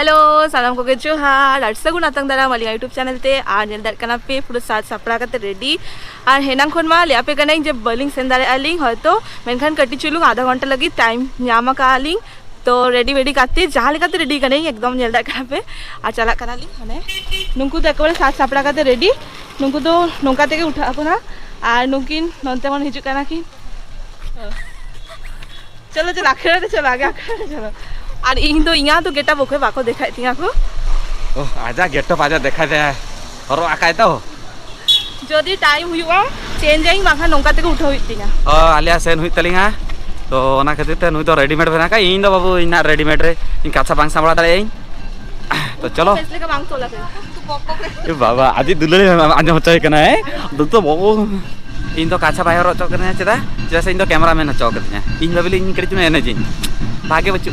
hello सालाम को जोहार और सगुन आतंग दारा वाली यूट्यूब चैनल ते और नेल दार कना पे पूरा साथ सपड़ा करते रेडी और हेनांग खन मा लिया पे कना जब बलिंग सेन दारे आलिंग हयतो मेनखान कटी चुलुंग आधा घंटा लगी टाइम न्यामा का आलिंग तो रेडी वेडी करते जहाँ लेकाते रेडी कने एकदम नेल दार कना पे और चला कना लिंग हने नुंकु तो एकबारे साथ सपड़ा करते रेडी नुंकु तो नौका तेगे उठा को ना और नुकिन नोंते मन हिजु कना कि चलो चलो आखिर चलो आगे आखिर चलो और इन तो यहाँ तो गेटअप ओके बाको देखा थी को ओह आजा गेटअप आजा देखा जाए और आकाय तो जदी टाइम हुआ चेंज आई माखा नौका तक उठा हुई थी आलिया सेन हुई तलिंगा तो ओना खातिर ते नुई तो रेडीमेड बना का इन दो बाबू इना रेडीमेड रे इन काचा बांग सामड़ा दारे तो चलो इसलिए का बांग तोला पे ए बाबा आदि दुलरे आंजम होचय कना है तो बाबू इन तो काचा बाहर चौक करना चेदा जैसे इन तो कैमरामैन चौक करना इन बाबिली इन कड़ी में एनर्जी भागे बच्चू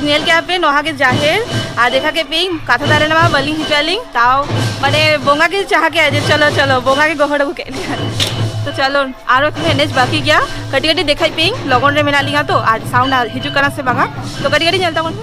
नेल क्या पे नोहा के जाहेर आ देखा के पिंग काथा दारे ना बलिंग हिचालिंग ताओ माने बोंगा के चाह के आज चलो चलो बोंगा के गोहड़ के तो चलो आरो एनेज बाकी गया कटी कटी देखाई पिंग लगन रे मेना लिंगा तो आज साउंड हिजु कना से बांगा तो कटी कटी चलता कोन